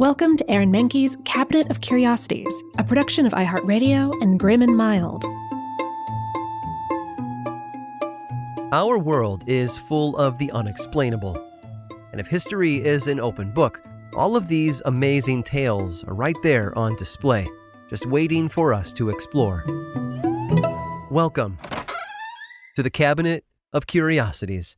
Welcome to Aaron Mahnke's Cabinet of Curiosities, a production of iHeartRadio and Grim and Mild. Our world is full of the unexplainable. And if history is an open book, all of these amazing tales are right there on display, just waiting for us to explore. Welcome to the Cabinet of Curiosities.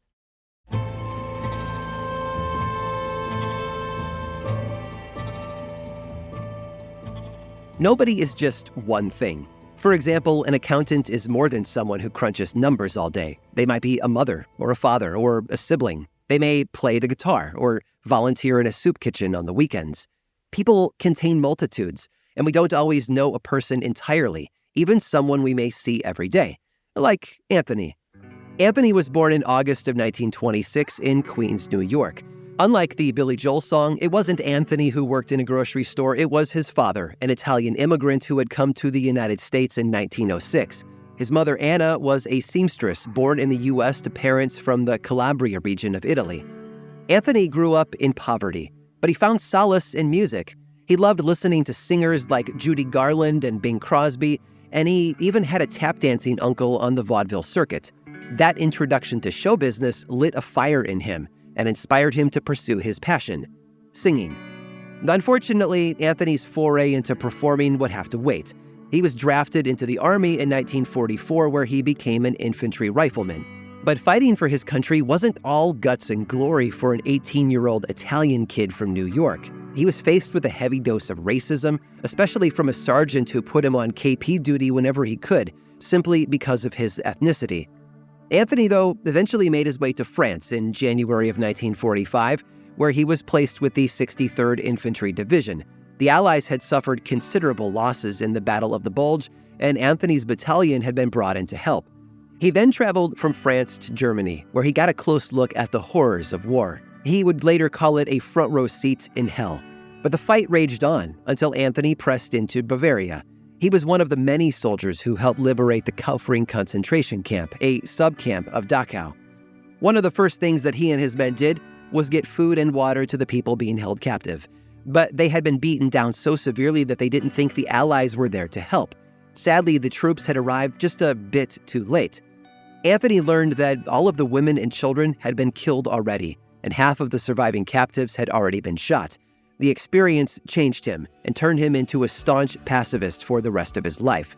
Nobody is just one thing. For example, an accountant is more than someone who crunches numbers all day. They might be a mother or a father or a sibling. They may play the guitar or volunteer in a soup kitchen on the weekends. People contain multitudes, and we don't always know a person entirely, even someone we may see every day, like Anthony. Anthony was born in August of 1926 in Queens, New York. Unlike the Billy Joel song, it wasn't Anthony who worked in a grocery store, it was his father, an Italian immigrant who had come to the United States in 1906. His mother, Anna, was a seamstress born in the U.S. to parents from the Calabria region of Italy. Anthony grew up in poverty, but he found solace in music. He loved listening to singers like Judy Garland and Bing Crosby, and he even had a tap dancing uncle on the vaudeville circuit. That introduction to show business lit a fire in him and inspired him to pursue his passion, singing. Unfortunately, Anthony's foray into performing would have to wait. He was drafted into the Army in 1944, where he became an infantry rifleman. But fighting for his country wasn't all guts and glory for an 18-year-old Italian kid from New York. He was faced with a heavy dose of racism, especially from a sergeant who put him on KP duty whenever he could, simply because of his ethnicity. Anthony, though, eventually made his way to France in January of 1945, where he was placed with the 63rd Infantry Division. The Allies had suffered considerable losses in the Battle of the Bulge, and Anthony's battalion had been brought in to help. He then traveled from France to Germany, where he got a close look at the horrors of war. He would later call it a front row seat in hell. But the fight raged on until Anthony pressed into Bavaria. He was one of the many soldiers who helped liberate the Kaufering concentration camp, a sub-camp of Dachau. One of the first things that he and his men did was get food and water to the people being held captive. But they had been beaten down so severely that they didn't think the Allies were there to help. Sadly, the troops had arrived just a bit too late. Anthony learned that all of the women and children had been killed already, and half of the surviving captives had already been shot. The experience changed him and turned him into a staunch pacifist for the rest of his life.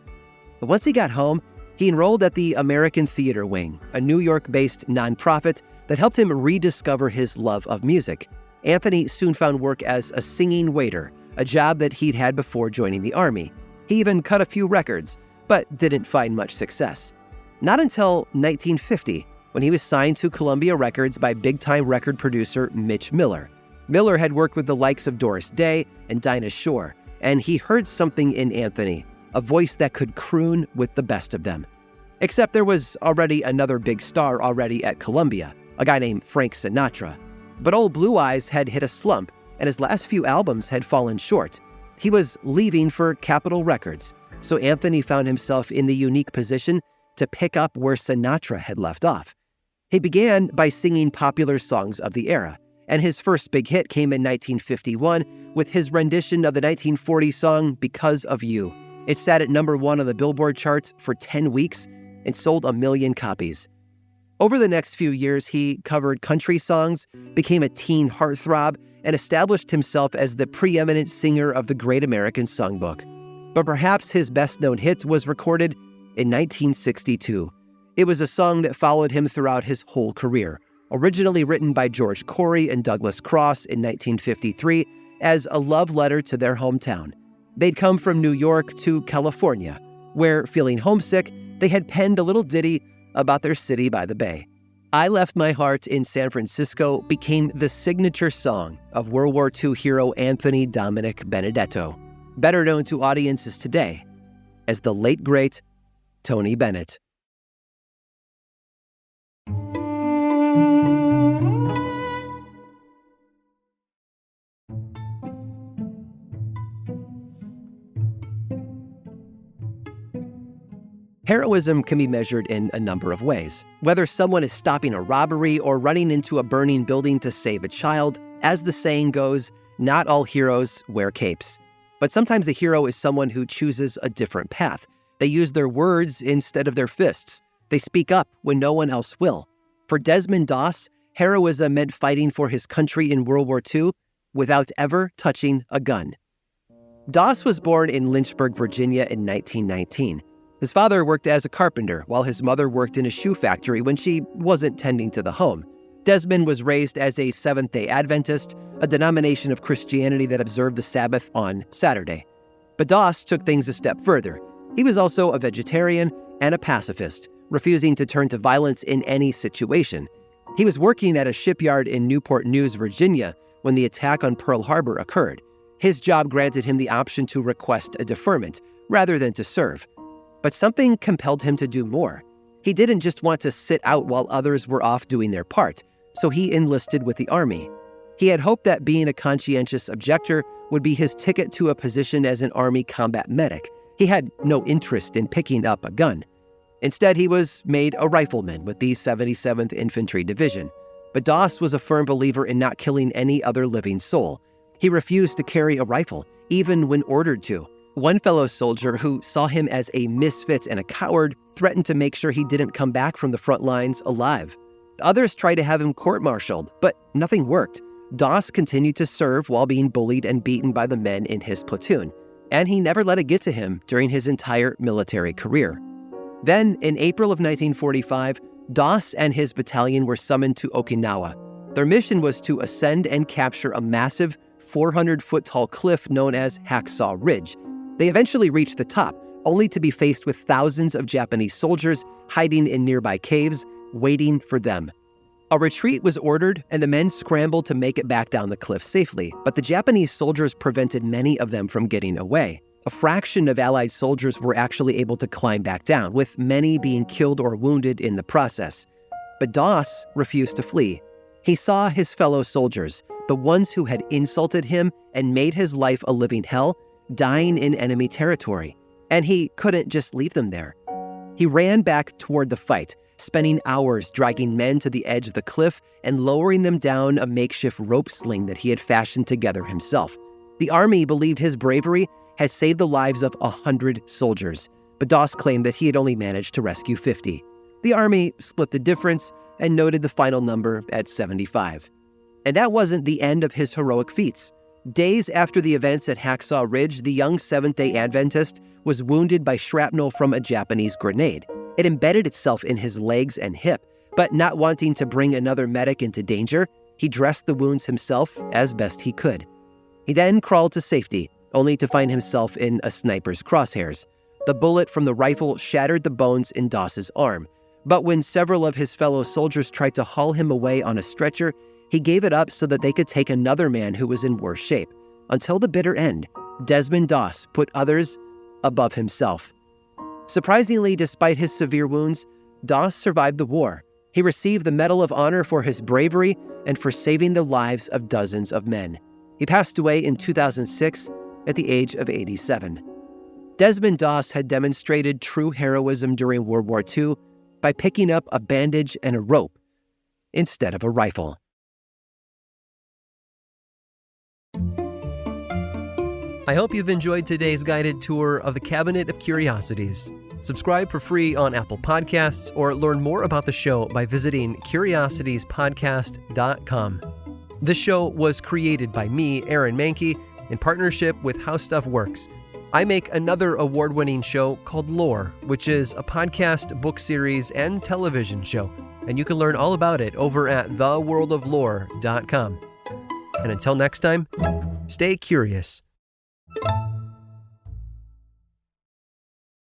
But once he got home, he enrolled at the American Theater Wing, a New York-based nonprofit that helped him rediscover his love of music. Anthony soon found work as a singing waiter, a job that he'd had before joining the Army. He even cut a few records, but didn't find much success. Not until 1950, when he was signed to Columbia Records by big-time record producer Mitch Miller. Miller had worked with the likes of Doris Day and Dinah Shore, and he heard something in Anthony, a voice that could croon with the best of them. Except there was already another big star already at Columbia, a guy named Frank Sinatra. But old Blue Eyes had hit a slump, and his last few albums had fallen short. He was leaving for Capitol Records, so Anthony found himself in the unique position to pick up where Sinatra had left off. He began by singing popular songs of the era, and his first big hit came in 1951 with his rendition of the 1940 song Because of You. It sat at number 1 on the Billboard charts for 10 weeks and sold 1 million copies. Over the next few years, he covered country songs, became a teen heartthrob, and established himself as the preeminent singer of the Great American Songbook. But perhaps his best-known hit was recorded in 1962. It was a song that followed him throughout his whole career, originally written by George Corey and Douglas Cross in 1953 as a love letter to their hometown. They'd come from New York to California, where, feeling homesick, they had penned a little ditty about their city by the bay. I Left My Heart in San Francisco became the signature song of World War II hero Anthony Dominic Benedetto, better known to audiences today as the late, great Tony Bennett. Heroism can be measured in a number of ways. Whether someone is stopping a robbery or running into a burning building to save a child, as the saying goes, Not all heroes wear capes. But sometimes a hero is someone who chooses a different path. They use their words instead of their fists. They speak up when no one else will. For Desmond Doss, heroism meant fighting for his country in World War II without ever touching a gun. Doss was born in Lynchburg, Virginia in 1919. His father worked as a carpenter while his mother worked in a shoe factory when she wasn't tending to the home. Desmond was raised as a Seventh-day Adventist, a denomination of Christianity that observed the Sabbath on Saturday. But Doss took things a step further. He was also a vegetarian and a pacifist, refusing to turn to violence in any situation. He was working at a shipyard in Newport News, Virginia, when the attack on Pearl Harbor occurred. His job granted him the option to request a deferment rather than to serve. But something compelled him to do more. He didn't just want to sit out while others were off doing their part, so he enlisted with the Army. He had hoped that being a conscientious objector would be his ticket to a position as an Army combat medic. He had no interest in picking up a gun. Instead, he was made a rifleman with the 77th Infantry Division. But Doss was a firm believer in not killing any other living soul. He refused to carry a rifle, even when ordered to. One fellow soldier who saw him as a misfit and a coward threatened to make sure he didn't come back from the front lines alive. Others tried to have him court-martialed, but nothing worked. Doss continued to serve while being bullied and beaten by the men in his platoon, and he never let it get to him during his entire military career. Then, in April of 1945, Doss and his battalion were summoned to Okinawa. Their mission was to ascend and capture a massive 400-foot-tall cliff known as Hacksaw Ridge. They eventually reached the top, only to be faced with thousands of Japanese soldiers hiding in nearby caves, waiting for them. A retreat was ordered, and the men scrambled to make it back down the cliff safely, but the Japanese soldiers prevented many of them from getting away. A fraction of Allied soldiers were actually able to climb back down, with many being killed or wounded in the process. But Doss refused to flee. He saw his fellow soldiers, the ones who had insulted him and made his life a living hell, dying in enemy territory, and he couldn't just leave them there. He ran back toward the fight, spending hours dragging men to the edge of the cliff and lowering them down a makeshift rope sling that he had fashioned together himself. The Army believed his bravery had saved the lives of 100 soldiers, but Doss claimed that he had only managed to rescue 50. The Army split the difference and noted the final number at 75. And that wasn't the end of his heroic feats. Days after the events at Hacksaw Ridge, the young Seventh-day Adventist was wounded by shrapnel from a Japanese grenade. It embedded itself in his legs and hip, but not wanting to bring another medic into danger, he dressed the wounds himself as best he could. He then crawled to safety, only to find himself in a sniper's crosshairs. The bullet from the rifle shattered the bones in Doss's arm, but when several of his fellow soldiers tried to haul him away on a stretcher, he gave it up so that they could take another man who was in worse shape. Until the bitter end, Desmond Doss put others above himself. Surprisingly, despite his severe wounds, Doss survived the war. He received the Medal of Honor for his bravery and for saving the lives of dozens of men. He passed away in 2006 at the age of 87. Desmond Doss had demonstrated true heroism during World War II by picking up a bandage and a rope instead of a rifle. I hope you've enjoyed today's guided tour of the Cabinet of Curiosities. Subscribe for free on Apple Podcasts or learn more about the show by visiting curiositiespodcast.com. This show was created by me, Aaron Mahnke, in partnership with How Stuff Works. I make another award-winning show called Lore, which is a podcast, book series, and television show, and you can learn all about it over at theworldoflore.com. And until next time, stay curious.